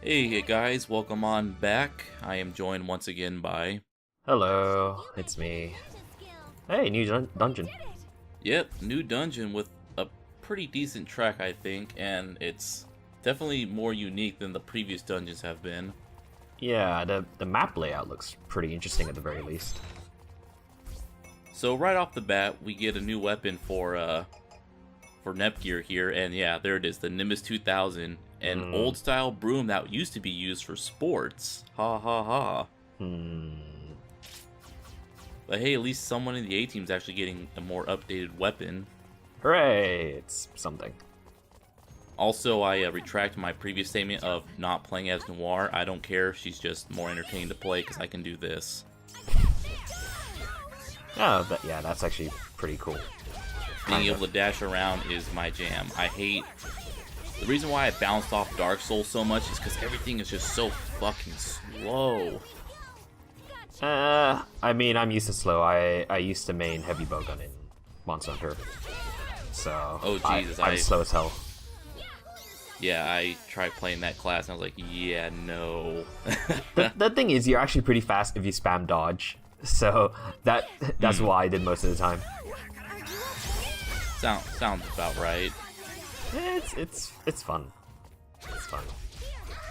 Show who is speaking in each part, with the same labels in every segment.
Speaker 1: Hey guys, welcome on back. I am joined once again by...
Speaker 2: Hello, it's me. Hey, new dungeon.
Speaker 1: Yep, new dungeon with a pretty decent track, I think, and it's definitely more unique than the previous dungeons have been.
Speaker 2: Yeah, the map layout looks pretty interesting at the very least.
Speaker 1: So right off the bat, we get a new weapon for Nepgear here, and yeah, there it is, the Nimbus 2000, an old-style broom that used to be used for sports. Ha ha ha. But hey, at least someone in the A-team's actually getting a more updated weapon.
Speaker 2: Hooray! It's something.
Speaker 1: Also, I retract my previous statement of not playing as Noir. I don't care, she's just more entertaining to play because I can do this.
Speaker 2: Oh, yeah, that's actually pretty cool.
Speaker 1: Being able to dash around is my jam. I hate... The reason why I bounced off Dark Souls so much is because everything is just so fucking slow.
Speaker 2: I mean, I'm used to slow. I used to main heavy bowgun in Monster Hunter. So,
Speaker 1: oh, Jesus,
Speaker 2: I'm slow as hell.
Speaker 1: Yeah, I tried playing that class and I was like, yeah, no.
Speaker 2: The thing is, you're actually pretty fast if you spam dodge. So, that's why I did most of the time.
Speaker 1: Sounds about right.
Speaker 2: It's fun. It's fun.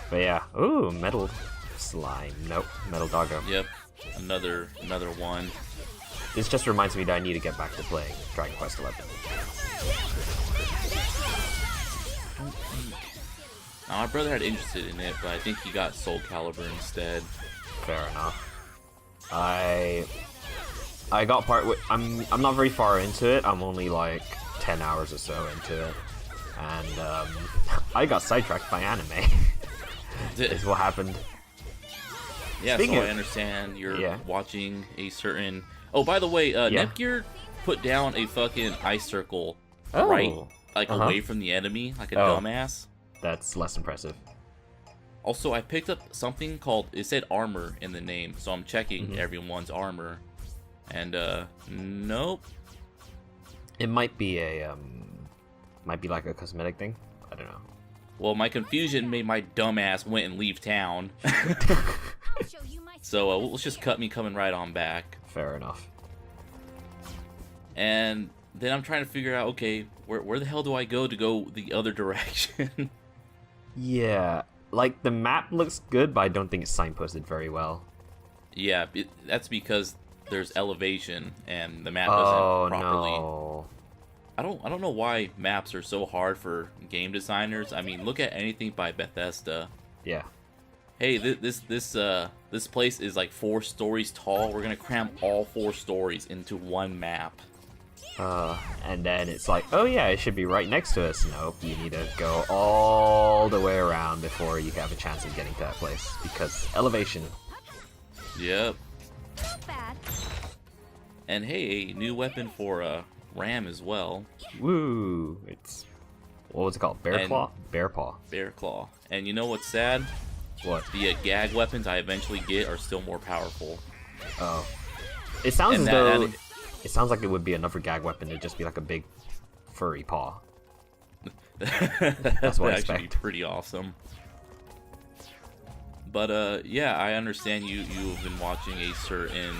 Speaker 2: But yeah, ooh, metal slime. Nope, metal doggo.
Speaker 1: Yep, another one.
Speaker 2: This just reminds me that I need to get back to playing Dragon Quest XI.
Speaker 1: Now, my brother had interested in it, but I think he got Soul Calibur instead.
Speaker 2: Fair enough. I got I'm not very far into it. I'm only like 10 hours or so into it, and I got sidetracked by anime. Is what happened.
Speaker 1: Yeah, so I understand you're watching a certain... Oh, by the way, Nepgear put down a fucking ice circle away from the enemy, like a dumbass.
Speaker 2: That's less impressive.
Speaker 1: Also, I picked up something called... It said armor in the name, so I'm checking everyone's armor. And, nope.
Speaker 2: It might be like a cosmetic thing. I don't know.
Speaker 1: Well, my confusion made my dumbass went and leave town. So let's just cut me coming right on back.
Speaker 2: Fair enough.
Speaker 1: And then I'm trying to figure out, okay, where the hell do I go the other direction?
Speaker 2: Yeah, like the map looks good, but I don't think it's signposted very well.
Speaker 1: Yeah, that's because there's elevation and the map doesn't properly.
Speaker 2: No.
Speaker 1: I don't know why maps are so hard for game designers. I mean, look at anything by Bethesda.
Speaker 2: Yeah.
Speaker 1: Hey, this place is like 4 stories tall. We're gonna cram all 4 stories into one map.
Speaker 2: And then it's like, oh yeah, it should be right next to us. Nope, you need to go all the way around before you have a chance of getting to that place because elevation.
Speaker 1: Yep. And hey, a new weapon for Ram as well.
Speaker 2: Woo! It's what was it called? Bear Claw? Bear Paw.
Speaker 1: Bear Claw. And you know what's sad?
Speaker 2: What?
Speaker 1: The gag weapons I eventually get are still more powerful.
Speaker 2: Oh. It sounds as though it sounds like it would be another gag weapon to just be like a big furry paw.
Speaker 1: That's what I expect. Actually pretty awesome. But yeah, I understand you've been watching a certain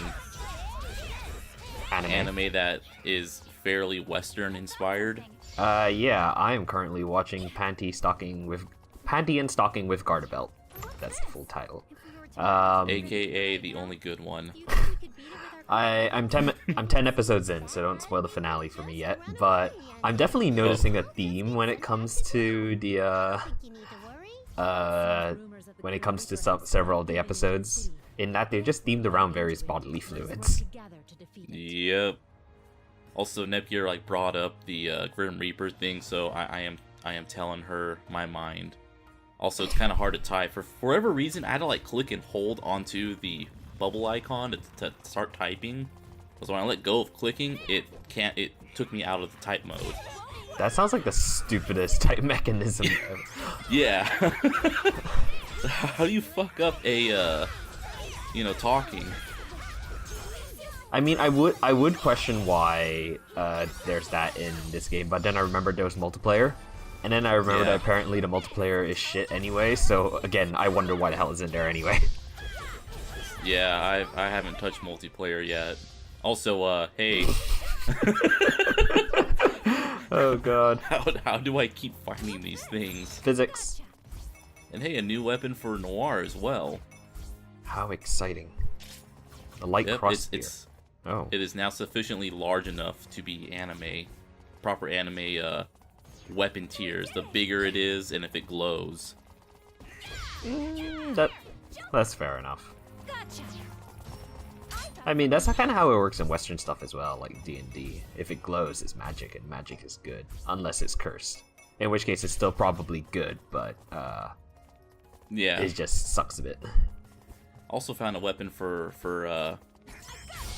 Speaker 1: anime that is fairly Western inspired.
Speaker 2: Yeah, I am currently watching Panty and Stocking with Garter Belt. That's the full title.
Speaker 1: AKA the only good one.
Speaker 2: I'm 10 episodes in, so don't spoil the finale for me yet. But I'm definitely noticing a theme when it comes to the several of the episodes. In that they're just themed around various bodily fluids.
Speaker 1: Yep. Also, Nepgear like brought up the Grim Reaper thing, so I am telling her my mind. Also, it's kind of hard to type. For whatever reason, I had to like click and hold onto the bubble icon to start typing. Because when I let go of clicking, it took me out of the type mode.
Speaker 2: That sounds like the stupidest type mechanism ever.
Speaker 1: Yeah. How do you fuck up a talking?
Speaker 2: I mean, I would question why there's that in this game, but then I remembered there was multiplayer, And then I remember
Speaker 1: Yeah.
Speaker 2: that apparently the multiplayer is shit anyway, so again, I wonder why the hell it's in there anyway.
Speaker 1: Yeah, I haven't touched multiplayer yet. Also, hey,
Speaker 2: Oh god.
Speaker 1: how do I keep finding these things?
Speaker 2: Physics.
Speaker 1: And hey, a new weapon for Noir as well.
Speaker 2: How exciting. The light
Speaker 1: Yep,
Speaker 2: cross spear. Oh.
Speaker 1: it is now sufficiently large enough to be proper anime weapon tiers. The bigger it is, and if it glows.
Speaker 2: That's fair enough. I mean, that's kind of how it works in Western stuff as well, like D&D. If it glows, it's magic, and magic is good. Unless it's cursed. In which case, it's still probably good, but,
Speaker 1: Yeah.
Speaker 2: it just sucks a bit.
Speaker 1: Also found a weapon for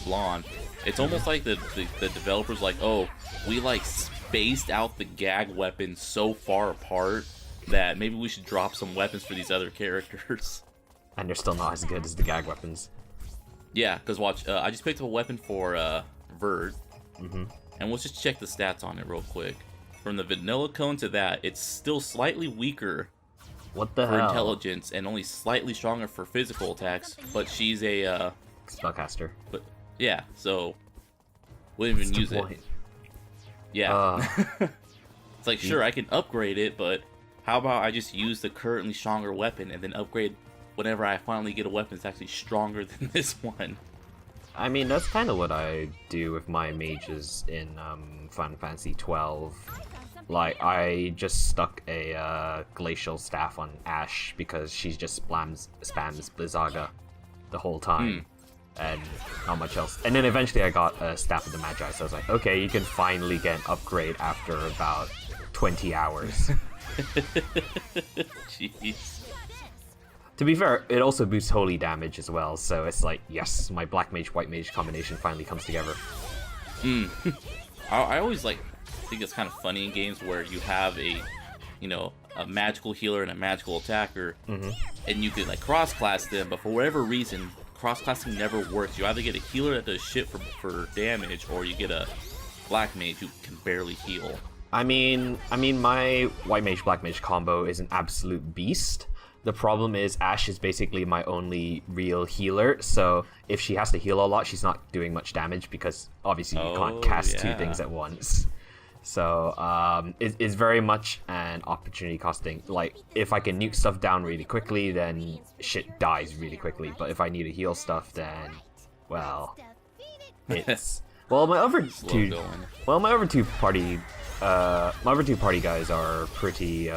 Speaker 1: Blonde. It's almost like the developers like, oh, we like spaced out the gag weapons so far apart that maybe we should drop some weapons for these other characters.
Speaker 2: And they're still not as good as the gag weapons.
Speaker 1: Yeah, because watch, I just picked up a weapon for Vert, and let's just check the stats on it real quick. From the vanilla cone to that, it's still slightly weaker
Speaker 2: What the
Speaker 1: for
Speaker 2: hell?
Speaker 1: intelligence and only slightly stronger for physical attacks, but she's a
Speaker 2: Spellcaster.
Speaker 1: but yeah, so wouldn't even use it. Yeah. It's like, sure, I can upgrade it, but how about I just use the currently stronger weapon and then upgrade whenever I finally get a weapon that's actually stronger than this one.
Speaker 2: I mean, that's kind of what I do with my mages in Final Fantasy 12. Like, I just stuck a glacial staff on Ashe because she just spams Blizzaga the whole time. And not much else. And then eventually I got a Staff of the Magi, so I was like, okay, you can finally get an upgrade after about 20 hours.
Speaker 1: Jeez.
Speaker 2: To be fair, it also boosts holy damage as well, so it's like, yes, my black mage, white mage combination finally comes together.
Speaker 1: I always think it's kind of funny in games where you have a magical healer and a magical attacker, and you can like cross-class them, but for whatever reason, cross-classing never works. You either get a healer that does shit for damage, or you get a black mage who can barely heal.
Speaker 2: I mean, my white mage, black mage combo is an absolute beast. The problem is Ashe is basically my only real healer, so if she has to heal a lot, she's not doing much damage because obviously you can't cast two things at once. So it's very much an opportunity costing. Like, if I can nuke stuff down really quickly, then shit dies really quickly. But if I need to heal stuff, then, well, it's my other two party guys are pretty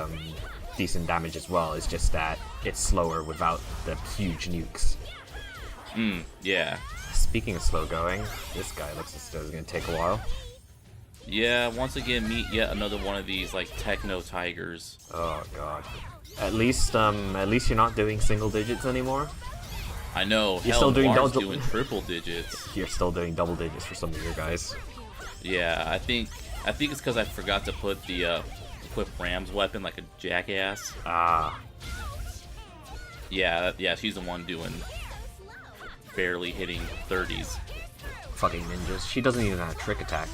Speaker 2: decent damage as well. It's just that it's slower without the huge nukes.
Speaker 1: Yeah.
Speaker 2: Speaking of slow going, this guy looks as though it's gonna take a while.
Speaker 1: Yeah, once again, meet yet another one of these like techno tigers.
Speaker 2: Oh god. At least you're not doing single digits anymore.
Speaker 1: I know.
Speaker 2: You're still doing
Speaker 1: doing triple digits.
Speaker 2: You're still doing double digits for some of your guys.
Speaker 1: Yeah, I think it's because I forgot to put the equip Ram's weapon like a jackass. Yeah, she's the one doing barely hitting 30s.
Speaker 2: Fucking ninjas. She doesn't even have a trick attack.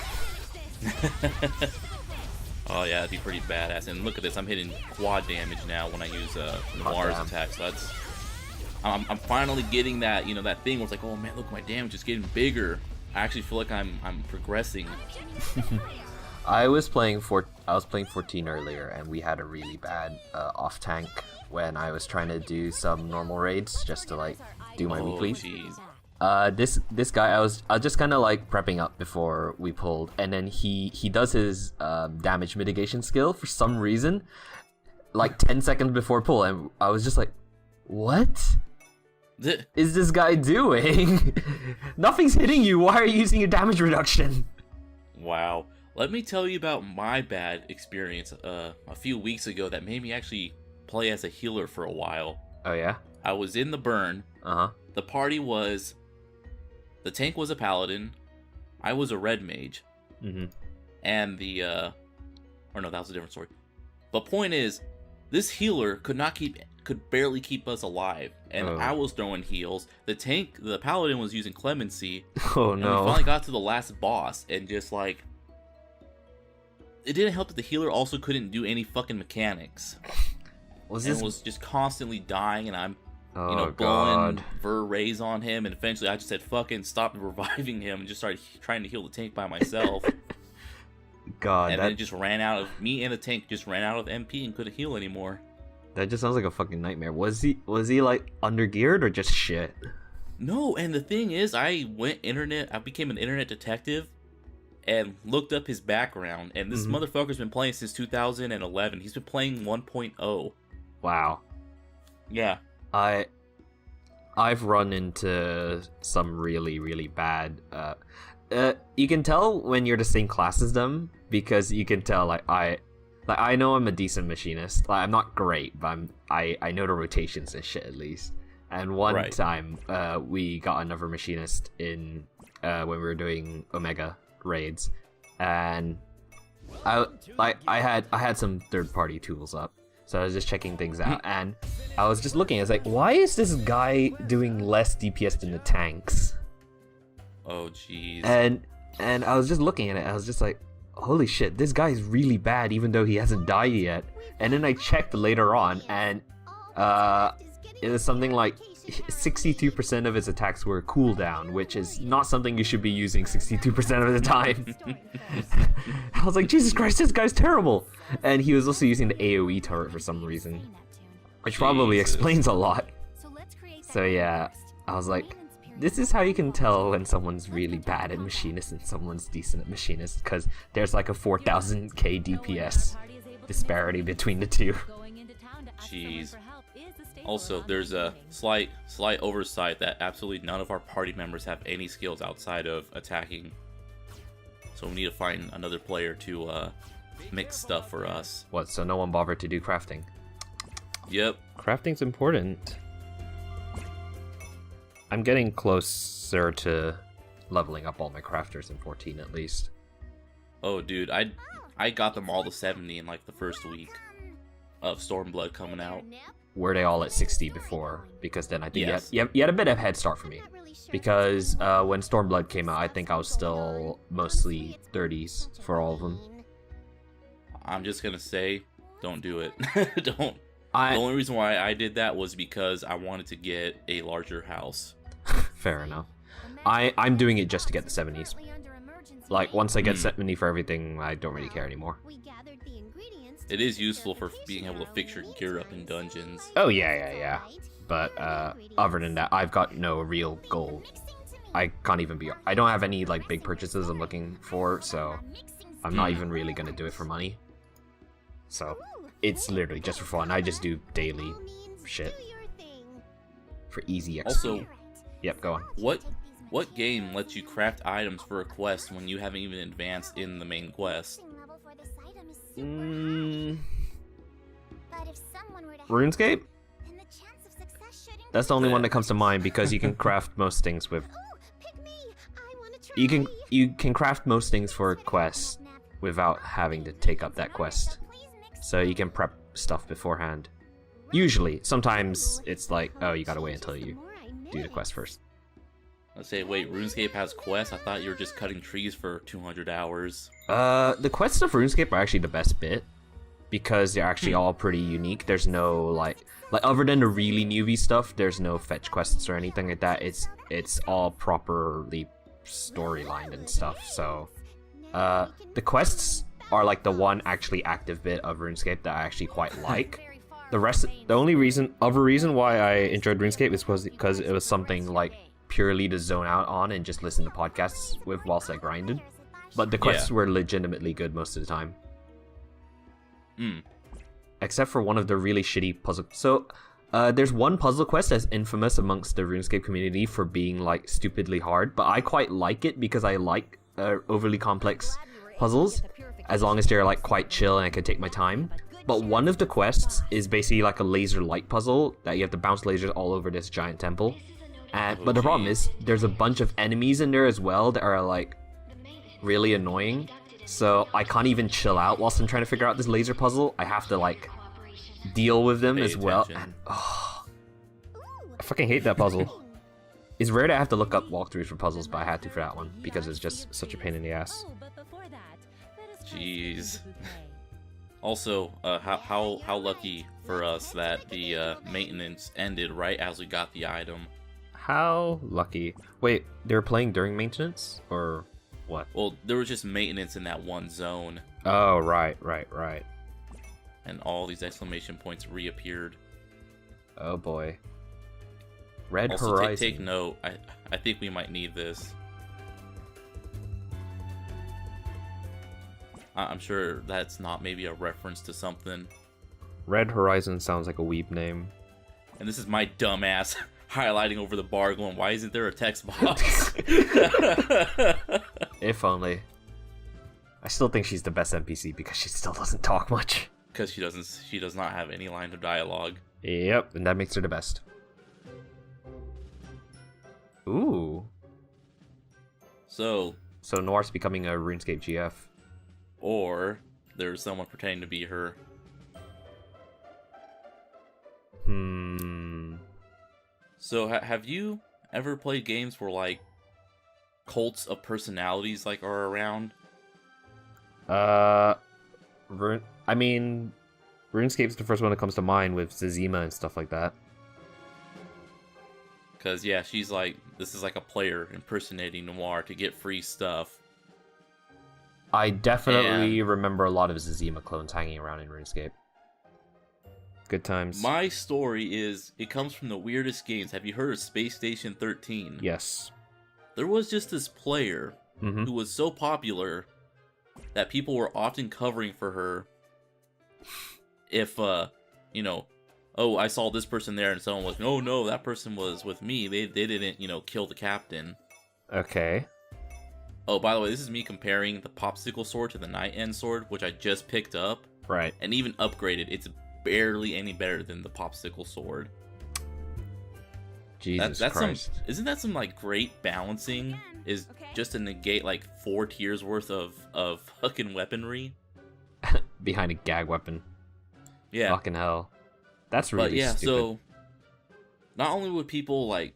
Speaker 1: Oh yeah, that'd be pretty badass. And look at this, I'm hitting quad damage now when I use Mars attack. So that's I'm finally getting that that thing where it's like, oh man, look, my damage is getting bigger. I actually feel like I'm progressing.
Speaker 2: I was playing 14 earlier, and we had a really bad off tank when I was trying to do some normal raids just to like do my weeklies.
Speaker 1: Jeez.
Speaker 2: This guy, I was just kind of like prepping up before we pulled, and then he does his damage mitigation skill for some reason, like 10 seconds before pull, and I was just like, what is this guy doing? Nothing's hitting you. Why are you using your damage reduction?
Speaker 1: Wow. Let me tell you about my bad experience a few weeks ago that made me actually play as a healer for a while.
Speaker 2: Oh yeah?
Speaker 1: I was in the burn. The party was... The tank was a paladin. I was a red mage. And the... Or no, that was a different story. But point is, this healer could barely keep us alive. And I was throwing heals. The paladin was using clemency.
Speaker 2: Oh
Speaker 1: and
Speaker 2: no.
Speaker 1: we finally got to the last boss and just like... it didn't help that the healer also couldn't do any fucking mechanics. And was just constantly dying, and I'm, blowing Ver rays on him, and eventually I just said, fucking stop reviving him, and just started trying to heal the tank by myself.
Speaker 2: God,
Speaker 1: and then it just ran out of, me and the tank just ran out of MP and couldn't heal anymore.
Speaker 2: That just sounds like a fucking nightmare. Was he like undergeared or just shit?
Speaker 1: No, and the thing is, I became an internet detective and looked up his background, and this motherfucker's been playing since 2011. He's been playing 1.0.
Speaker 2: Wow.
Speaker 1: Yeah.
Speaker 2: I've run into some really, really bad you can tell when you're the same class as them, because you can tell I know I'm a decent machinist. Like, I'm not great, but I know the rotations and shit at least. And one time we got another machinist in when we were doing Omega raids, and I had some third-party tools up, so I was just checking things out, and I was just looking. I was like, why is this guy doing less DPS than the tanks?
Speaker 1: Oh jeez.
Speaker 2: And I was just looking at it. I was just like, holy shit, this guy is really bad, even though he hasn't died yet. And then I checked later on, and it was something like 62% of his attacks were cooldown, which is not something you should be using 62% of the time. I was like, Jesus Christ, this guy's terrible. And he was also using the AoE turret for some reason, which probably explains a lot. So yeah, I was like, this is how you can tell when someone's really bad at machinist and someone's decent at machinist, because there's like a 4000k DPS disparity between the two.
Speaker 1: Jeez. Also, there's a slight oversight that absolutely none of our party members have any skills outside of attacking. So we need to find another player to mix stuff for us.
Speaker 2: What, so no one bothered to do crafting?
Speaker 1: Yep.
Speaker 2: Crafting's important. I'm getting closer to leveling up all my crafters in 14 at least.
Speaker 1: Oh dude, I got them all to 70 in like the first week of Stormblood coming out.
Speaker 2: Were they all at 60 before? Because then I think you had a bit of a head start for me. Because when Stormblood came out, I think I was still mostly 30s for all of them.
Speaker 1: I'm just gonna say, don't do it. Don't. The only reason why I did that was because I wanted to get a larger house.
Speaker 2: Fair enough. I'm doing it just to get the 70s. Like, once I get 70 for everything, I don't really care anymore.
Speaker 1: It is useful for being able to fix your gear up in dungeons.
Speaker 2: Oh, yeah. But other than that, I've got no real goal. I can't even be... I don't have any, like, big purchases I'm looking for, so I'm not even really going to do it for money. So, it's literally just for fun. I just do daily shit. For easy XP. Also... Yep, go on.
Speaker 1: What game lets you craft items for a quest when you haven't even advanced in the main quest?
Speaker 2: RuneScape? That's the only one that comes to mind, because you can craft most things with... You can craft most things for a quest without having to take up that quest. So you can prep stuff beforehand. Usually. Sometimes it's like, oh, you gotta wait until you do the quest first.
Speaker 1: Let's say, wait, RuneScape has quests? I thought you were just cutting trees for 200 hours.
Speaker 2: The quests of RuneScape are actually the best bit, because they're actually all pretty unique. There's no, like other than the really newbie stuff, there's no fetch quests or anything like that. It's all properly storylined and stuff. So, the quests are like the one actually active bit of RuneScape that I actually quite like. The only reason why I enjoyed RuneScape is because it was something like purely to zone out on and just listen to podcasts with whilst I grinded. But the quests were legitimately good most of the time. Except for one of the really shitty puzzle. So, there's one puzzle quest that's infamous amongst the RuneScape community for being like stupidly hard, but I quite like it because I like overly complex puzzles, as long as they're like quite chill and I can take my time. But one of the quests is basically like a laser light puzzle that you have to bounce lasers all over this giant temple. But the problem is, there's a bunch of enemies in there as well that are like really annoying. So I can't even chill out whilst I'm trying to figure out this laser puzzle. I have to like deal with them as well. And I fucking hate that puzzle. It's rare that I have to look up walkthroughs for puzzles, but I had to for that one because it's just such a pain in the ass.
Speaker 1: Jeez. Also, how lucky for us that the maintenance ended right as we got the item.
Speaker 2: How lucky. Wait, they were playing during maintenance? Or what?
Speaker 1: Well, there was just maintenance in that one zone.
Speaker 2: Oh, right.
Speaker 1: And all these exclamation points reappeared.
Speaker 2: Oh boy. Red
Speaker 1: also,
Speaker 2: Horizon.
Speaker 1: take note. I think we might need this. I'm sure that's not maybe a reference to something.
Speaker 2: Red Horizon sounds like a weeb name.
Speaker 1: And this is my dumbass highlighting over the bar going, why isn't there a text box?
Speaker 2: If only. I still think she's the best NPC because she still doesn't talk much.
Speaker 1: Because she does not have any line of dialogue.
Speaker 2: Yep, and that makes her the best. Ooh.
Speaker 1: So
Speaker 2: Noir's becoming a RuneScape GF.
Speaker 1: Or there's someone pretending to be her. So have you ever played games where like cults of personalities like are around?
Speaker 2: I mean, RuneScape's the first one that comes to mind with Zazima and stuff like that.
Speaker 1: Cause yeah, she's like, this is like a player impersonating Noir to get free stuff.
Speaker 2: I definitely remember a lot of Zazima clones hanging around in RuneScape. Good times.
Speaker 1: My story is, it comes from the weirdest games. Have you heard of Space Station 13?
Speaker 2: Yes.
Speaker 1: There was just this player who was so popular that people were often covering for her if, you know, oh, I saw this person there, and someone was, oh no, that person was with me. They didn't, you know, kill the captain.
Speaker 2: Okay.
Speaker 1: Oh, by the way, this is me comparing the Popsicle Sword to the Night End Sword, which I just picked up.
Speaker 2: Right.
Speaker 1: And even upgraded. It's barely any better than the Popsicle Sword.
Speaker 2: Jesus
Speaker 1: that's
Speaker 2: Christ.
Speaker 1: Isn't that some, like, great balancing? Is just to negate, like, 4 tiers worth of fucking weaponry?
Speaker 2: Behind a gag weapon.
Speaker 1: Yeah.
Speaker 2: Fucking hell. That's really stupid.
Speaker 1: So not only would people like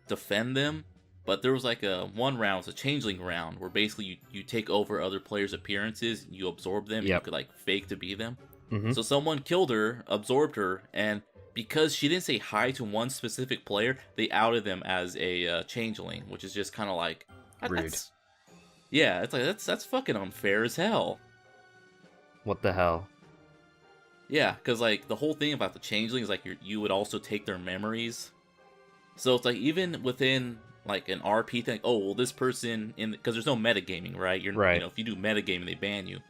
Speaker 1: defend them, but there was like one round, it was a changeling round, where basically you take over other players' appearances, you absorb them, and you could like fake to be them. So someone killed her, absorbed her, and because she didn't say hi to one specific player, they outed them as a changeling, which is just kind of like
Speaker 2: rude.
Speaker 1: Yeah, it's like that's fucking unfair as hell.
Speaker 2: What the hell?
Speaker 1: Yeah, because, like, the whole thing about the changeling is, like, you would also take their memories. So it's, like, even within, like, an RP thing, oh, well, this person, because there's no metagaming, right?
Speaker 2: Right.
Speaker 1: You know, if you do metagaming, they ban you.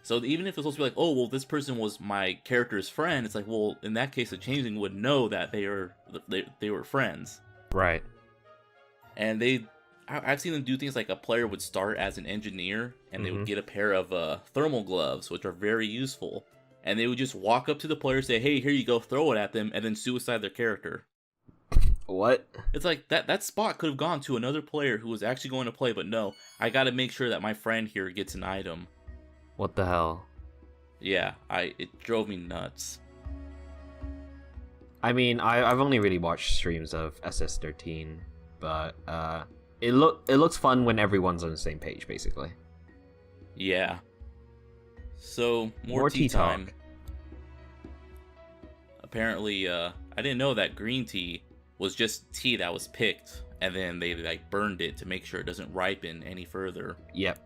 Speaker 1: So even if it's supposed to be like, oh, well, this person was my character's friend, it's like, well, in that case, the changeling would know that they were friends.
Speaker 2: Right.
Speaker 1: And I've seen them do things like a player would start as an engineer, and they would get a pair of thermal gloves, which are very useful. And they would just walk up to the player, say, hey, here you go, throw it at them, and then suicide their character.
Speaker 2: What?
Speaker 1: It's like, that spot could have gone to another player who was actually going to play, but no, I gotta make sure that my friend here gets an item.
Speaker 2: What the hell?
Speaker 1: Yeah, it drove me nuts.
Speaker 2: I mean, I've only really watched streams of SS13, but it looks fun when everyone's on the same page, basically.
Speaker 1: Yeah. So, more tea time. Apparently, I didn't know that green tea was just tea that was picked, and then they like burned it to make sure it doesn't ripen any further.
Speaker 2: Yep.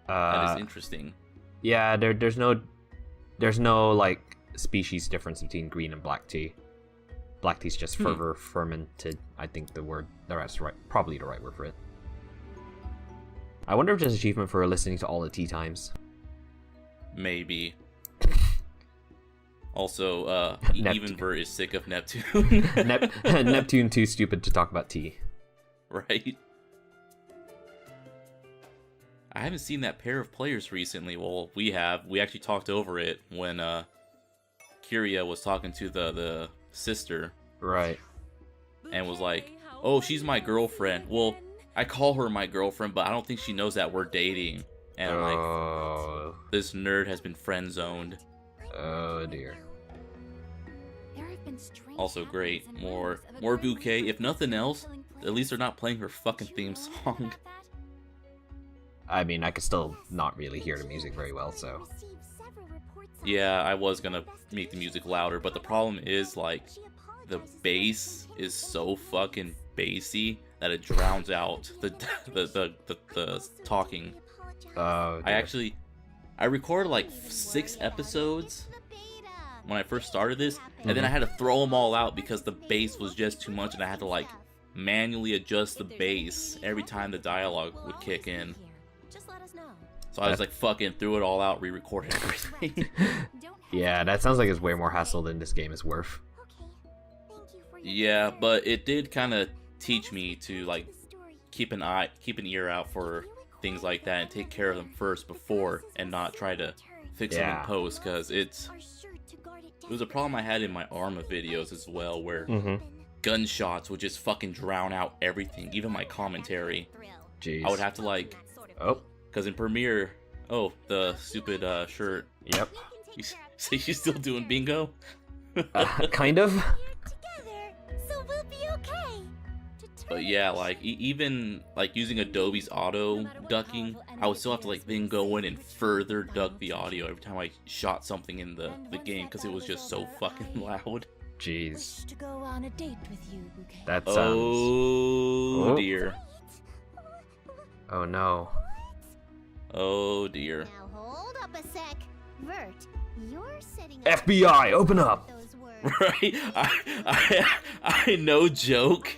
Speaker 1: That is interesting.
Speaker 2: Yeah, there's no like species difference between green and black tea. Black tea's just further fermented. I think that's right, probably the right word for it. I wonder if there's an achievement for listening to all the tea times.
Speaker 1: Maybe. Also, Evenvert is sick of Neptune.
Speaker 2: Neptune too stupid to talk about tea.
Speaker 1: Right? I haven't seen that pair of players recently. Well, we have. We actually talked over it when Kyria was talking to the sister.
Speaker 2: Right.
Speaker 1: And was like, oh, she's my girlfriend. Well, I call her my girlfriend, but I don't think she knows that we're dating. And like, this nerd has been friend-zoned.
Speaker 2: Oh dear.
Speaker 1: Also great. More bouquet. If nothing else, at least they're not playing her fucking theme song.
Speaker 2: I mean, I could still not really hear the music very well, so.
Speaker 1: Yeah, I was gonna make the music louder, but the problem is, like, the bass is so fucking bassy that it drowns out the talking.
Speaker 2: Oh,
Speaker 1: I recorded like 6 episodes when I first started this, and then I had to throw them all out because the bass was just too much, and I had to like manually adjust the bass every time the dialogue would kick in. So I was like, fucking threw it all out, re-recorded everything.
Speaker 2: Yeah, that sounds like it's way more hassle than this game is worth.
Speaker 1: Yeah, but it did kind of teach me to like keep an ear out for things like that and take care of them first before, and not try to fix them in post, because it was a problem I had in my Arma videos as well, where gunshots would just fucking drown out everything, even my commentary.
Speaker 2: Jeez.
Speaker 1: I would have to like, because in Premiere, the stupid shirt.
Speaker 2: Yep.
Speaker 1: So you still doing bingo?
Speaker 2: Kind of.
Speaker 1: But yeah, like even like using Adobe's auto ducking, I would still have to like then go in and further duck the audio every time I shot something in the game, because it was just so fucking loud.
Speaker 2: Jeez.
Speaker 3: To go on a date with you, Bouquet.
Speaker 2: That sounds.
Speaker 1: Oh dear.
Speaker 2: Oh no.
Speaker 1: Oh dear.
Speaker 3: Now hold up a sec. Vert, you're setting up
Speaker 2: FBI, open up!
Speaker 3: those words.
Speaker 1: Right? I no joke.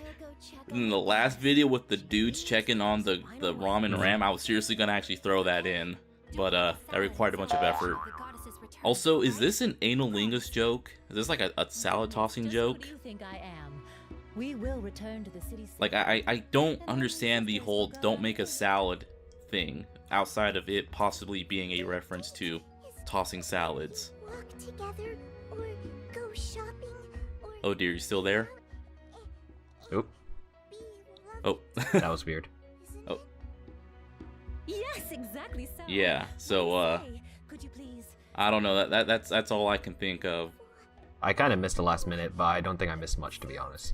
Speaker 1: In the last video with the dudes checking on the ROM and RAM, I was seriously gonna actually throw that in, but that required a bunch of effort. Also, is this an analingus joke? Is this like a salad tossing joke?
Speaker 4: Who do you think I am? We will return to the city.
Speaker 1: Like I don't understand the whole "don't make a salad" thing, outside of it possibly being a reference to tossing salads.
Speaker 3: Walk together or go shopping or
Speaker 1: Oh dear, you still there?
Speaker 2: Oop.
Speaker 1: Oh.
Speaker 2: That was weird.
Speaker 1: Oh.
Speaker 4: Yes, exactly so.
Speaker 1: Yeah, so
Speaker 4: Could you please?
Speaker 1: I don't know, that's all I can think of.
Speaker 2: I kind of missed the last minute, but I don't think I missed much, to be honest.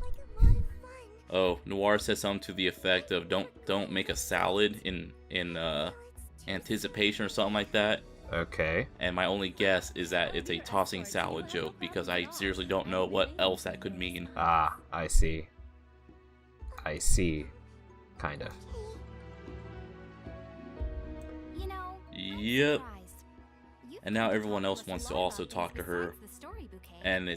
Speaker 1: Oh, Noir says something to the effect of don't make a salad in anticipation or something like that.
Speaker 2: Okay.
Speaker 1: And my only guess is that it's a tossing salad joke, because I seriously don't know what else that could mean.
Speaker 2: Ah, I see. I see. Kind of.
Speaker 3: you know.
Speaker 1: Yep. And now everyone else wants to also talk to her, and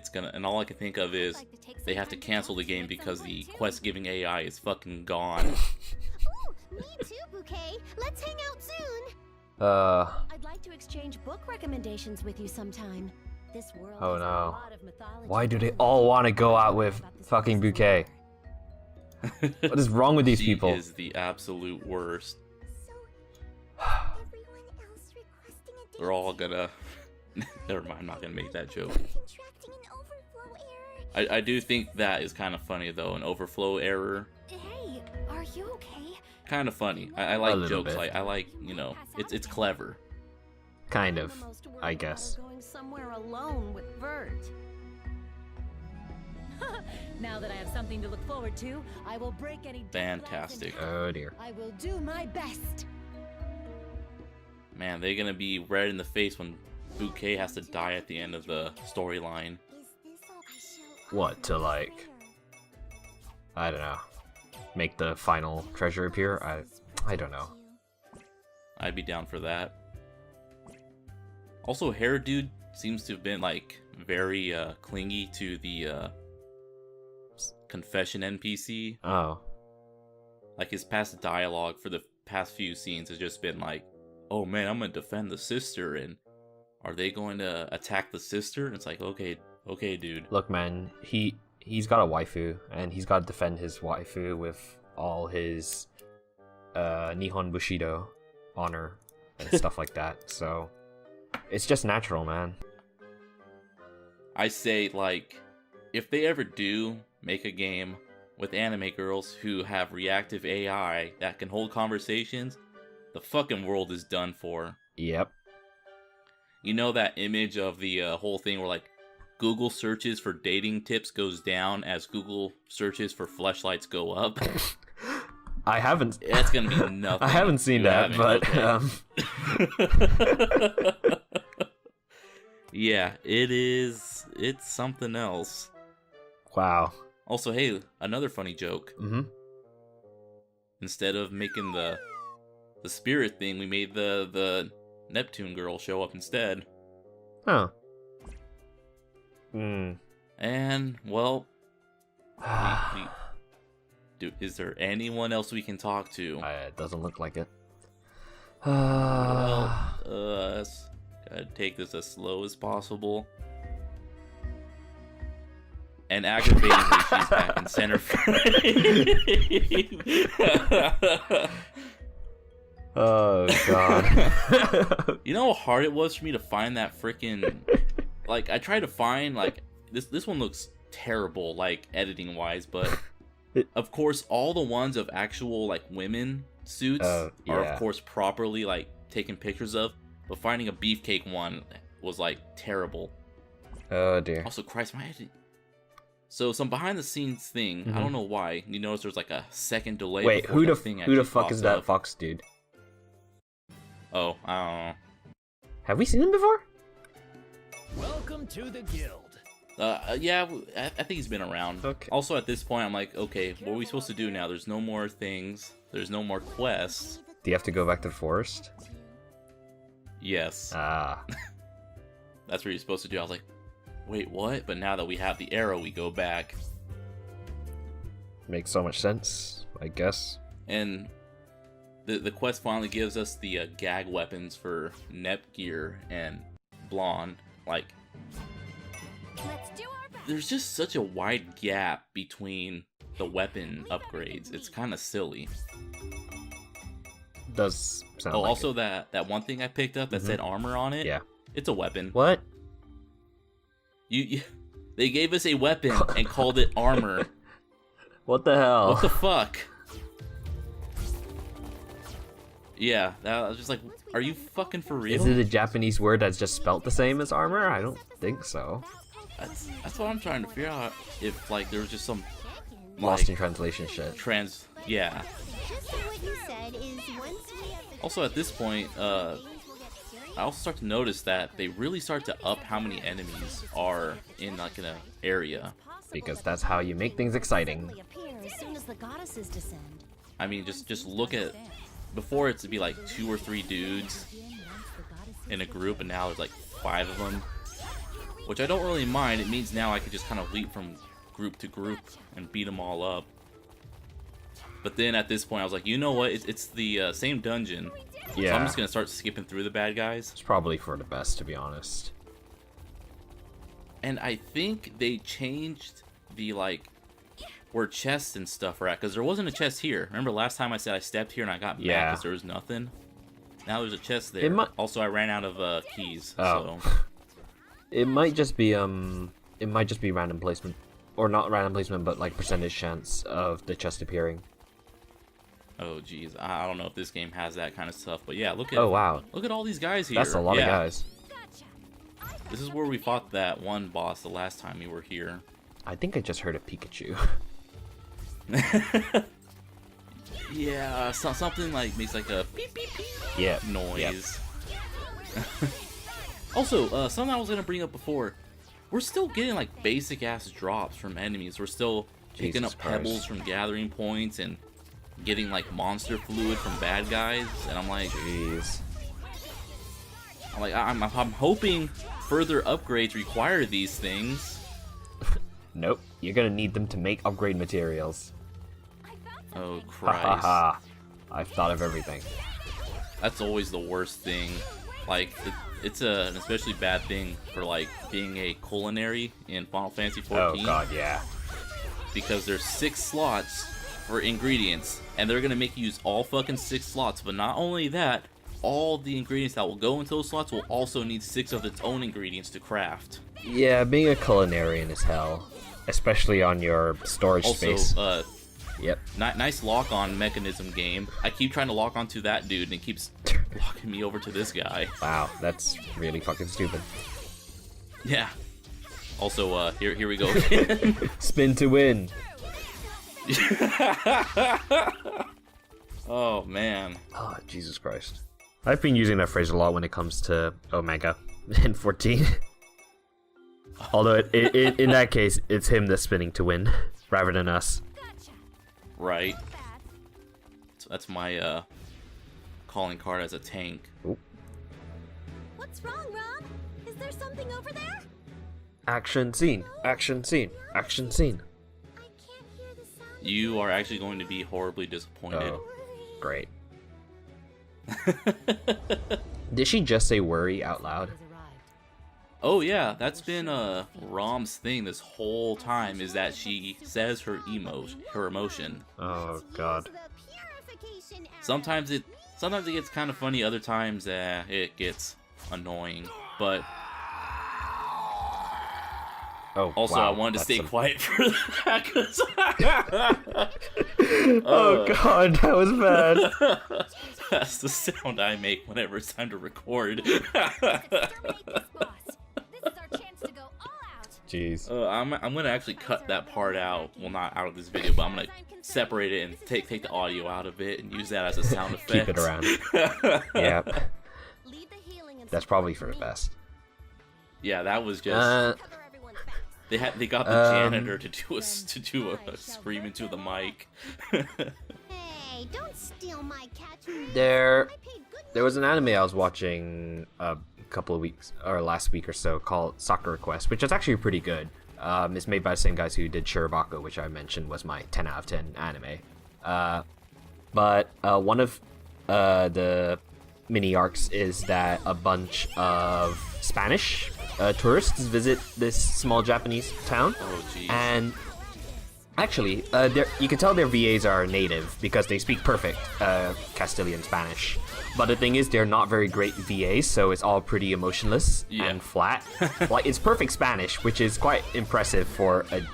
Speaker 1: all I can think of is they have to cancel the game because the quest giving AI is fucking gone.
Speaker 3: Ooh, me too, Bouquet. Let's hang out soon. I'd like to exchange book recommendations with you sometime. This world
Speaker 2: Oh
Speaker 3: has a
Speaker 2: no.
Speaker 3: lot of mythology
Speaker 2: Why do they
Speaker 3: and
Speaker 2: all want to go out
Speaker 3: legends
Speaker 2: with
Speaker 3: about this
Speaker 2: fucking
Speaker 3: place
Speaker 2: Bouquet? What is wrong with these
Speaker 1: She
Speaker 2: people?
Speaker 1: is the absolute worst.
Speaker 3: So, everyone else requesting a
Speaker 1: They're all gonna... Never mind, I'm not gonna make that joke.
Speaker 3: contracting an overflow error.
Speaker 1: I do think that is kind of funny though, an overflow error.
Speaker 3: Hey, are you okay?
Speaker 1: Kind of funny. I
Speaker 2: A
Speaker 1: like
Speaker 2: little
Speaker 1: jokes,
Speaker 2: bit.
Speaker 1: I like, you know, it's clever.
Speaker 2: Kind of,
Speaker 3: The most worried
Speaker 2: I
Speaker 3: about
Speaker 2: guess.
Speaker 3: her going somewhere alone with Vert.
Speaker 4: Now that I have something to look forward to, I will break any
Speaker 1: Fantastic.
Speaker 2: Oh dear.
Speaker 4: I will do my best.
Speaker 1: Man, they're gonna be red in the face when Bouquet has to die at the end of the storyline.
Speaker 3: Is this all I show
Speaker 2: What, to like, I don't know, make the final treasure appear? I don't know.
Speaker 1: I'd be down for that. Also, Hair Dude seems to have been like very clingy to the confession NPC.
Speaker 2: Oh.
Speaker 1: Like his past dialogue for the past few scenes has just been like, "Oh man, I'm gonna defend the sister," and "Are they going to attack the sister?" And it's like, okay, dude.
Speaker 2: Look, man, he's got a waifu, and he's got to defend his waifu with all his Nihon Bushido honor and stuff like that. So it's just natural, man.
Speaker 1: I say, like, if they ever do make a game with anime girls who have reactive AI that can hold conversations, the fucking world is done for.
Speaker 2: Yep.
Speaker 1: You know that image of the whole thing where, like, Google searches for dating tips goes down as Google searches for fleshlights go up?
Speaker 2: I haven't.
Speaker 1: That's gonna be nothing.
Speaker 2: I haven't seen
Speaker 1: You
Speaker 2: that,
Speaker 1: haven't?
Speaker 2: but
Speaker 1: Okay. Yeah, it is. It's something else.
Speaker 2: wow.
Speaker 1: Also, hey, another funny joke.
Speaker 2: Mm-hmm.
Speaker 1: Instead of making the spirit thing, we made the Neptune girl show up instead.
Speaker 2: Huh. Hmm.
Speaker 1: And well, is there anyone else we can talk to?
Speaker 2: It doesn't look like it.
Speaker 1: Well, gotta take this as slow as possible. And aggravatingly, she's back in center frame.
Speaker 2: Oh god.
Speaker 1: You know how hard it was for me to find that freaking... Like, I tried to find, like... This one looks terrible, like, editing-wise, but... Of course, all the ones of actual, like, women suits are, of course, properly, like, taken pictures of. But finding a beefcake one was, like, terrible.
Speaker 2: Oh dear.
Speaker 1: Also, Christ, my editing... So, some behind-the-scenes thing, I don't know why. You notice there's, like, a second delay.
Speaker 2: Wait,
Speaker 1: before
Speaker 2: who
Speaker 1: the thing
Speaker 2: the
Speaker 1: actually
Speaker 2: fuck
Speaker 1: pops
Speaker 2: is that
Speaker 1: up.
Speaker 2: fox dude?
Speaker 1: Oh, I don't know.
Speaker 2: Have we seen him before?
Speaker 5: Welcome to the guild.
Speaker 1: Yeah, I think he's been around.
Speaker 2: Okay.
Speaker 1: Also, at this point, I'm like, okay, what are we supposed to do now? There's no more things. There's no more quests.
Speaker 2: Do you have to go back to the forest?
Speaker 1: Yes,
Speaker 2: Ah.
Speaker 1: that's what you're supposed to do. I was like, wait, what? But now that we have the arrow, we go back.
Speaker 2: Makes so much sense, I guess.
Speaker 1: And the quest finally gives us the gag weapons for Nepgear and Blonde. Like,
Speaker 3: Let's do our best.
Speaker 1: there's just such a wide gap between the weapon upgrades. It's kind of silly.
Speaker 2: Does sound
Speaker 1: Oh,
Speaker 2: like
Speaker 1: also
Speaker 2: it.
Speaker 1: that one thing I picked up that said armor on it.
Speaker 2: Yeah.
Speaker 1: It's a weapon.
Speaker 2: What?
Speaker 1: They gave us a weapon and called it armor.
Speaker 2: What the hell?
Speaker 1: What the fuck? Yeah, that was just like, are you fucking for real?
Speaker 2: Is it a Japanese word that's just spelt the same as armor? I don't think so.
Speaker 1: That's what I'm trying to figure out. If like there was just some
Speaker 2: Lost in
Speaker 1: like
Speaker 2: translation shit.
Speaker 1: yeah.
Speaker 3: Just so what you said is once we have the
Speaker 1: Also at this point, I also start to notice that they really start to up how many enemies are in like an area.
Speaker 2: Because that's how you make things exciting.
Speaker 3: appear as soon as the goddesses descend.
Speaker 1: I mean, just look at before it's to be like 2 or 3 dudes in a group, and now there's like 5 of them, which I don't really mind. It means now I could just kind of leap from group to group and beat them all up. But then at this point, I was like, you know what? It's the same dungeon,
Speaker 2: Yeah.
Speaker 1: so I'm just gonna start skipping through the bad guys.
Speaker 2: It's probably for the best, to be honest.
Speaker 1: And I think they changed the like where chests and stuff are at, because there wasn't a chest here. Remember last time I said I stepped here and I got mad
Speaker 2: Yeah.
Speaker 1: because there was nothing? Now there's a chest there.
Speaker 2: It might-
Speaker 1: Also, I ran out of keys,
Speaker 2: Oh.
Speaker 1: so...
Speaker 2: It might just be random placement. Or not random placement, but like percentage chance of the chest appearing.
Speaker 1: Oh, geez. I don't know if this game has that kind of stuff, but yeah, look at
Speaker 2: Oh wow.
Speaker 1: look at all these guys here.
Speaker 2: That's a lot
Speaker 1: Yeah.
Speaker 2: of guys.
Speaker 1: This is where we fought that one boss the last time we were here.
Speaker 2: I think I just heard a Pikachu.
Speaker 1: Yeah, something like makes like a beep beep beep
Speaker 2: Yeah.
Speaker 1: noise. Also, something I was gonna bring up before. We're still getting like basic ass drops from enemies. We're still picking
Speaker 2: Jesus
Speaker 1: up pebbles
Speaker 2: Christ.
Speaker 1: from gathering points and getting like monster fluid from bad guys. And I'm like,
Speaker 2: Jeez.
Speaker 1: I'm hoping further upgrades require these things.
Speaker 2: Nope. You're gonna need them to make upgrade materials.
Speaker 1: Oh
Speaker 2: Ha ha
Speaker 1: Christ.
Speaker 2: ha. I've thought of everything.
Speaker 1: That's always the worst thing. Like, it's an especially bad thing for like being a culinary in Final Fantasy XIV.
Speaker 2: Oh god, yeah.
Speaker 1: Because there's 6 slots for ingredients, and they're gonna make you use all fucking 6 slots. But not only that, all the ingredients that will go into those slots will also need 6 of its own ingredients to craft.
Speaker 2: Yeah, being a culinarian is hell. Especially on your storage
Speaker 1: Also,
Speaker 2: space. Yep.
Speaker 1: nice lock-on mechanism game. I keep trying to lock onto that dude, and it keeps locking me over to this guy.
Speaker 2: Wow, that's really fucking stupid.
Speaker 1: Yeah. Also, here we go again.
Speaker 2: Spin to win.
Speaker 1: Oh man.
Speaker 2: Oh, Jesus Christ. I've been using that phrase a lot when it comes to Omega in 14. Although in that case, it's him that's spinning to win, rather than us.
Speaker 1: Right. So that's my calling card as a tank.
Speaker 2: Ooh.
Speaker 3: What's wrong, Rob? Is there something over there?
Speaker 2: Action scene, action scene, action scene.
Speaker 3: I can't hear the sound.
Speaker 1: You are actually going to be horribly disappointed.
Speaker 2: Oh, great. Did she just say worry out loud?
Speaker 1: Oh yeah, that's been Rom's thing this whole time, is that she says her emotion.
Speaker 2: Oh god.
Speaker 1: Sometimes it gets kind of funny, other times it gets annoying. But also,
Speaker 2: wow,
Speaker 1: I wanted to stay quiet for that, 'cause
Speaker 2: oh god, that was bad.
Speaker 1: that's the sound I make whenever it's time to record.
Speaker 2: Jeez.
Speaker 1: I'm gonna actually cut that part out. Well, not out of this video, but I'm gonna separate it and take the audio out of it and use that as a sound effect.
Speaker 2: Keep it around. Yep. That's probably for the best.
Speaker 1: Yeah, that was just. They got the janitor to do a scream into the mic.
Speaker 3: Hey, don't steal my catchphrase.
Speaker 2: There was an anime I was watching a couple of weeks or last week or so called Sakura Quest, which is actually pretty good. It's made by the same guys who did Shirobako, which I mentioned was my 10 out of 10 anime. But one of the mini arcs is that a bunch of Spanish tourists visit this small Japanese town.
Speaker 1: Oh, geez.
Speaker 2: And actually, you can tell their VAs are native because they speak perfect Castilian Spanish. But the thing is, they're not very great VAs, so it's all pretty emotionless and flat. Like, it's perfect Spanish, which is quite impressive for an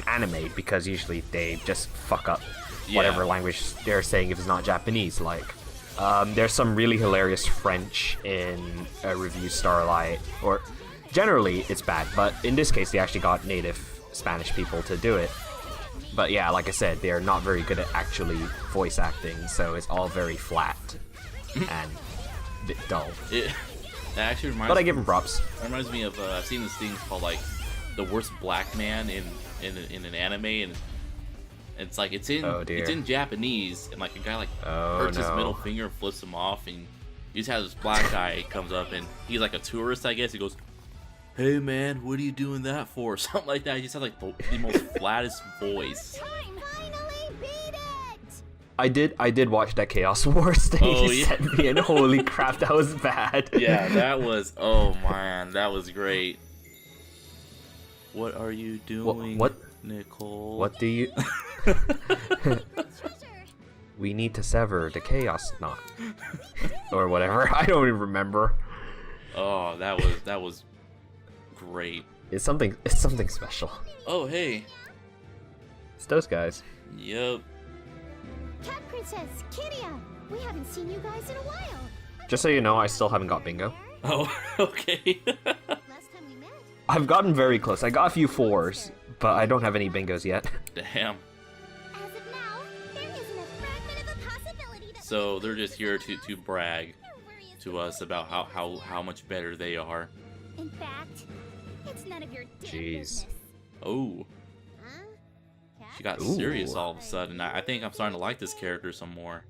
Speaker 2: anime, because usually they just fuck up whatever language they're saying if it's not Japanese. Like, there's some really hilarious French in Review Starlight, or generally it's bad, but in this case they actually got native Spanish people to do it. But yeah, like I said, they're not very good at actually voice acting, so it's all very flat and a bit dull.
Speaker 1: That actually reminds.
Speaker 2: But I give them props.
Speaker 1: It reminds me of I've seen this thing called like the worst black man in an anime, and it's like it's in Japanese, and like a guy like hurts his middle finger and flips him off, and you just have this black guy comes up, and he's like a tourist, I guess. He goes, "Hey man, what are you doing that for?" Something like that. He just has like the most flattest voice.
Speaker 2: I did watch that Chaos Wars thing you sent me, and holy crap, that was bad.
Speaker 1: Yeah, that was, oh man, that was great. What are you doing, Nicole?
Speaker 2: What do you... We need to sever the Chaos knot. Or whatever, I don't even remember.
Speaker 1: Oh, that was great.
Speaker 2: It's something special.
Speaker 1: Oh, hey.
Speaker 2: It's those guys.
Speaker 1: Yep.
Speaker 3: Cat Princess, Kiria, we haven't seen you guys in a while.
Speaker 2: Just so you know, I still haven't got bingo.
Speaker 1: Oh, okay.
Speaker 3: Last time we met.
Speaker 2: I've gotten very close. I got a few 4s, but I don't have any bingos yet.
Speaker 1: Damn.
Speaker 3: As of now, there isn't a fragment of a possibility that
Speaker 1: So they're just here to brag to us about how much better they are.
Speaker 3: In fact, it's none of your damn
Speaker 2: Jeez.
Speaker 3: business.
Speaker 1: Oh,
Speaker 3: Huh?
Speaker 1: she got
Speaker 2: Ooh.
Speaker 1: serious all of a sudden. I think I'm starting to like this character some more.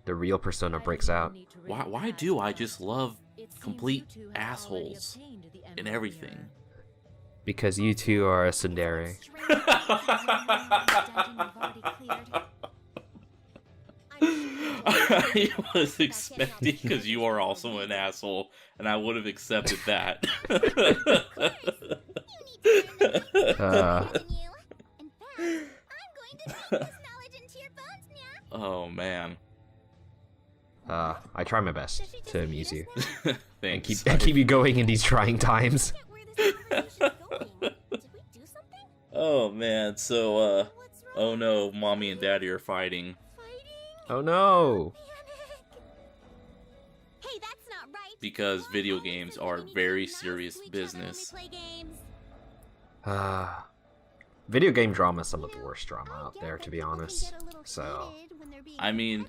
Speaker 2: The real persona breaks out.
Speaker 1: Why do I just love complete assholes in everything?
Speaker 2: Because you two are a tsundere.
Speaker 1: I was expecting, because you are also an asshole, and I would have accepted that. Oh man.
Speaker 2: I try my best to amuse you.
Speaker 1: Thanks.
Speaker 2: And keep you going in these trying times.
Speaker 1: Oh man, so oh no, mommy and daddy are fighting.
Speaker 2: Oh no!
Speaker 3: Hey, that's not right.
Speaker 1: Because video games are very serious business.
Speaker 2: Video game drama is some of the worst drama out there, to be honest. So,
Speaker 1: I mean,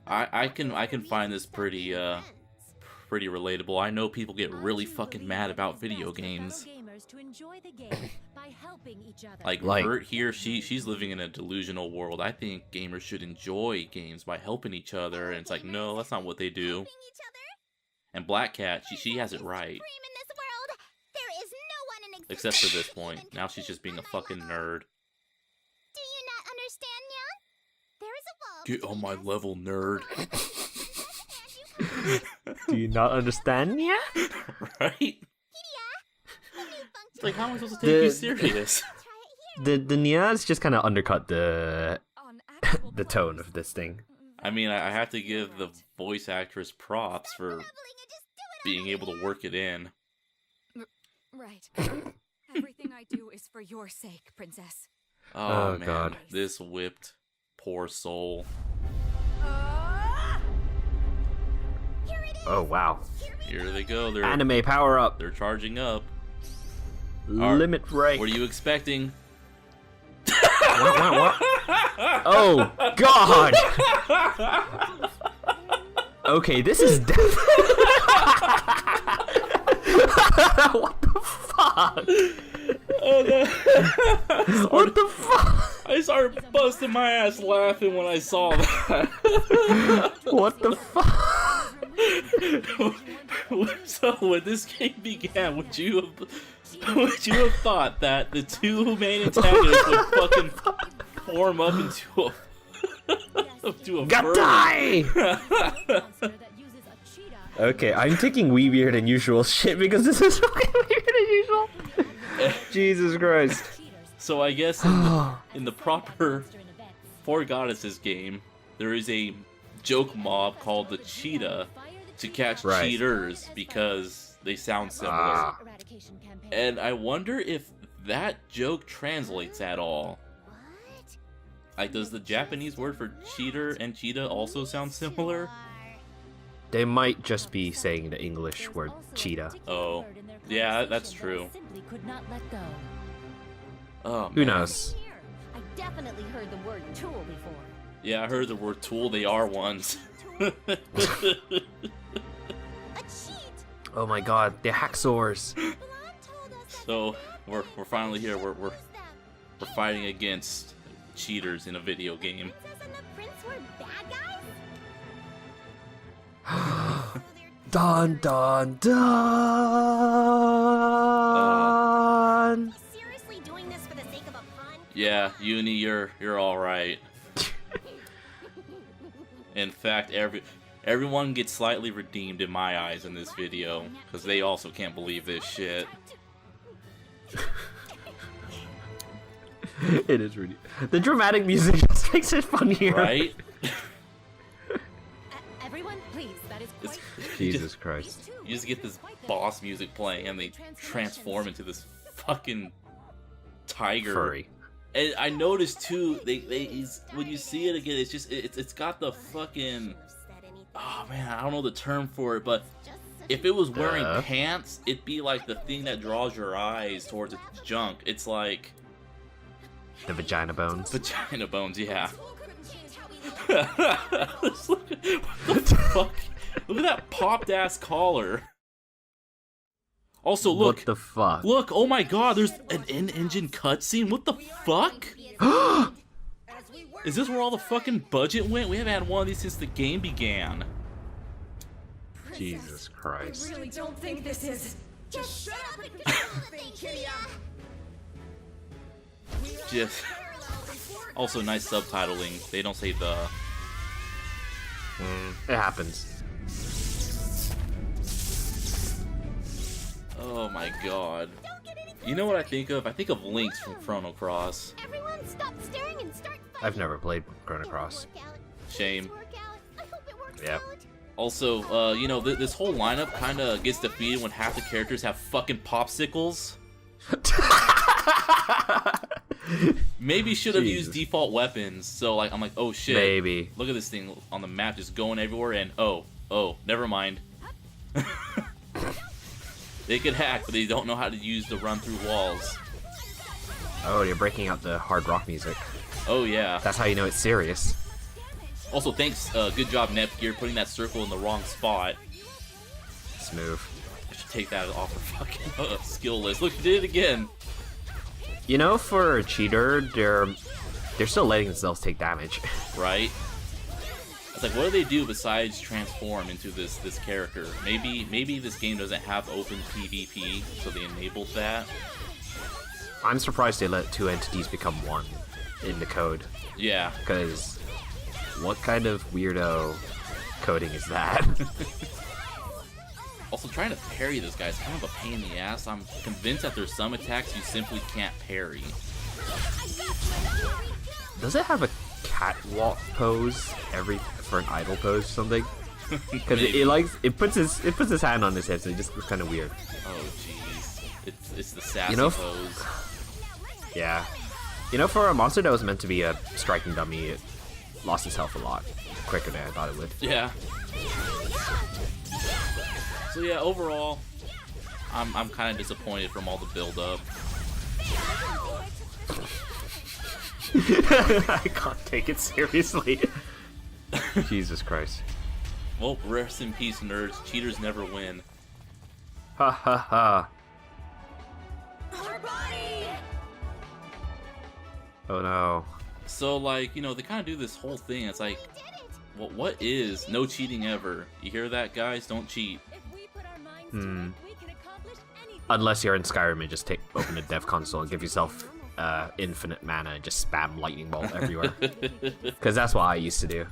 Speaker 1: I can find this pretty relatable. I know people get really fucking mad about video games. Like Vert here, she's living in a delusional world. I think gamers should enjoy games by helping each other, and it's like, no, that's not what they do. And Black Cat, she has it right. Except for this point. Now she's just being a fucking nerd.
Speaker 3: Do you not understand, Nyan? There is a wall.
Speaker 1: Get on my level, nerd.
Speaker 2: Do you not understand yet?
Speaker 1: Right? It's like, how am I supposed to take you serious?
Speaker 2: The Nyas just kind of undercut the tone of this thing.
Speaker 1: I mean, I have to give the voice actress props for being able to work it in.
Speaker 6: Right. Everything I do is for your sake, princess.
Speaker 1: Oh man,
Speaker 2: God.
Speaker 1: This whipped poor soul.
Speaker 2: Oh wow.
Speaker 1: Here they go. They're
Speaker 2: Anime power up.
Speaker 1: They're charging up.
Speaker 2: Limit break.
Speaker 1: What are you expecting?
Speaker 2: What? Oh God. Okay, this is what the fuck?
Speaker 1: Oh, no.
Speaker 2: What the fuck?
Speaker 1: I started busting my ass laughing when I saw that.
Speaker 2: What the fuck?
Speaker 1: So when this game began, would you have thought that the two main antagonists would fucking form up into a
Speaker 2: Gatai! Okay, I'm taking weirder than usual shit because this is fucking weirder than usual. Jesus Christ.
Speaker 1: So I guess in the proper Four Goddesses game, there is a joke mob called the Cheetah to catch cheaters because they sound similar. And I wonder if that joke translates at all. Like, does the Japanese word for cheater and cheetah also sound similar?
Speaker 2: They might just be saying the English word cheetah.
Speaker 1: Oh, yeah, that's true. Oh, man.
Speaker 2: Who knows?
Speaker 3: I definitely heard the word tool before.
Speaker 1: Yeah, I heard the word tool. They are ones.
Speaker 3: A cheat.
Speaker 2: Oh my god, they're hacksaws.
Speaker 1: So we're finally here. We're fighting against cheaters in a video game.
Speaker 3: Princess and the prince were bad guys?
Speaker 2: Dun dun dun.
Speaker 3: Seriously doing this for the sake of a pun?
Speaker 1: Yeah, Uni, you're all right. In fact, everyone gets slightly redeemed in my eyes in this video because they also can't believe this shit.
Speaker 2: It is really. The dramatic music just makes it funnier.
Speaker 1: Right?
Speaker 4: Everyone, please, that is quite...
Speaker 2: Jesus Christ.
Speaker 1: You just get this boss music playing and they transform into this fucking tiger.
Speaker 2: Furry.
Speaker 1: And I noticed too, when you see it again, it's just it's got the fucking, oh man, I don't know the term for it, but if it was wearing pants, it'd be like the thing that draws your eyes towards its junk. It's like
Speaker 2: the vagina bones.
Speaker 1: Vagina bones, yeah. Look, what the fuck? Look at that popped ass collar. Also, look.
Speaker 2: What the fuck?
Speaker 1: Look, oh my god, there's an in-engine cutscene. What the fuck? Is this where all the fucking budget went? We haven't had one of these since the game began.
Speaker 2: Jesus Christ.
Speaker 6: I really don't think this is...
Speaker 3: Just shut up and control the thing, Kiria!
Speaker 1: Just. Also, nice subtitling. They don't say the.
Speaker 2: It happens.
Speaker 1: Oh my god. You know what I think of? I think of Lynx from Chrono Cross.
Speaker 3: Everyone stop staring and start fighting.
Speaker 2: I've never played Chrono Cross.
Speaker 1: Shame.
Speaker 3: I hope it works
Speaker 2: Yeah.
Speaker 3: out.
Speaker 1: Also, you know, this whole lineup kind of gets defeated when half the characters have fucking popsicles. Maybe should have used default weapons. So, like, I'm like, oh shit.
Speaker 2: Maybe.
Speaker 1: Look at this thing on the map just going everywhere, and oh, never mind. They could hack, but they don't know how to use the run through walls.
Speaker 2: Oh, you're breaking out the hard rock music.
Speaker 1: Oh yeah.
Speaker 2: That's how you know it's serious.
Speaker 1: Also, thanks, good job, Nepgear, putting that circle in the wrong spot.
Speaker 2: Smooth.
Speaker 1: I should take that off the fucking skill list. Look, you did it again.
Speaker 2: You know, for a cheater, they're still letting themselves take damage.
Speaker 1: Right? It's like, what do they do besides transform into this character? Maybe this game doesn't have open PvP, so they enabled that.
Speaker 2: I'm surprised they let two entities become one in the code.
Speaker 1: Yeah.
Speaker 2: Because what kind of weirdo coding is that?
Speaker 1: Also, trying to parry this guy is kind of a pain in the ass. I'm convinced that there's some attacks you simply can't parry.
Speaker 2: Does it have a catwalk pose for an idle pose or something? Because it puts his hand on his hips and it just looks kind of weird.
Speaker 1: Oh jeez, it's the sassy pose.
Speaker 2: Yeah, you know, for a monster that was meant to be a striking dummy, it lost its health a lot quicker than I thought it would.
Speaker 1: Yeah. So yeah, overall, I'm kind of disappointed from all the build-up.
Speaker 2: I can't take it seriously. Jesus Christ.
Speaker 1: Well, rest in peace, nerds. Cheaters never win.
Speaker 2: Ha ha ha. Oh no.
Speaker 1: So, like, you know, they kind of do this whole thing. It's like, well, what is no cheating ever? You hear that, guys? Don't cheat.
Speaker 2: Unless you're in Skyrim and just open a dev console and give yourself infinite mana and just spam lightning bolt everywhere. Because that's what I used to do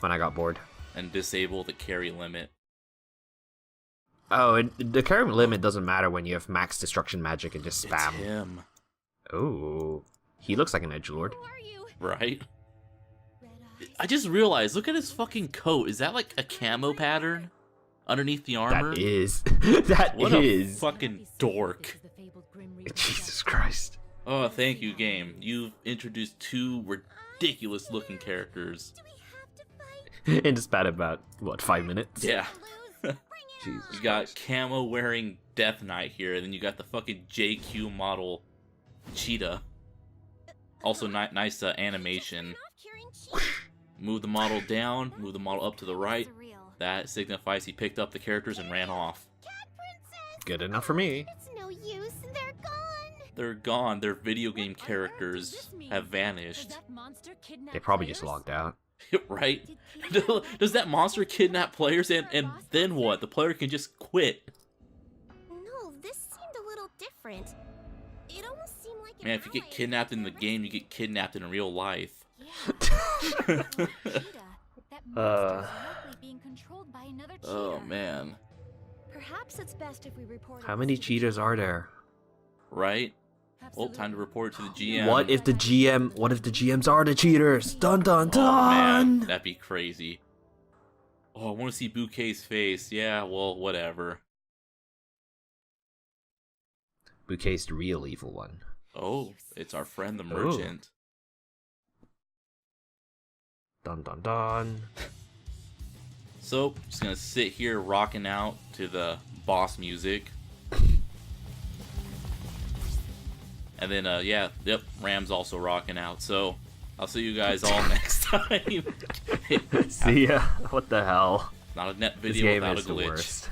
Speaker 2: when I got bored.
Speaker 1: And disable the carry limit.
Speaker 2: Oh, and the carry limit doesn't matter when you have max destruction magic and just spam.
Speaker 1: It's him.
Speaker 2: Ooh, he looks like an edgelord.
Speaker 1: Right? I just realized, look at his fucking coat. Is that like a camo pattern underneath the armor?
Speaker 2: That is. That
Speaker 1: what
Speaker 2: is.
Speaker 1: A fucking dork.
Speaker 2: Jesus Christ.
Speaker 1: Oh, thank you, game. You've introduced two ridiculous looking characters.
Speaker 2: In the span about, what, 5 minutes?
Speaker 1: Yeah.
Speaker 2: Jesus
Speaker 1: You got
Speaker 2: Christ.
Speaker 1: camo wearing Death Knight here, and then you got the fucking JQ model Cheetah. Also, nice animation. Move the model down, move the model up to the right. That signifies he picked up the characters and ran off.
Speaker 2: Good enough for me.
Speaker 3: It's no use. They're gone.
Speaker 1: They're gone. Their video game characters have vanished.
Speaker 2: They probably just logged out.
Speaker 1: Right? Does that monster kidnap players and then what? The player can just quit.
Speaker 3: No, this seemed a little different. It almost seemed like
Speaker 1: Man, if you get kidnapped in the game, you get kidnapped in real life. Oh man.
Speaker 3: Perhaps it's best if we report.
Speaker 2: How many cheaters are there?
Speaker 1: Right? Well, time to report to the GM.
Speaker 2: What if the GMs are the cheaters? Dun dun
Speaker 1: Oh man,
Speaker 2: dun!
Speaker 1: that'd be crazy. Oh, I want to see Bouquet's face. Yeah, well, whatever.
Speaker 2: Bouquet's the real evil one.
Speaker 1: Oh, it's our friend the merchant.
Speaker 2: Dun dun dun.
Speaker 1: So, just gonna sit here rocking out to the boss music. And then, yeah, yep, Ram's also rocking out. So, I'll see you guys all next time.
Speaker 2: See ya. What the hell?
Speaker 1: Not a net
Speaker 2: This
Speaker 1: video
Speaker 2: game
Speaker 1: without
Speaker 2: is
Speaker 1: a
Speaker 2: the
Speaker 1: glitch.
Speaker 2: worst.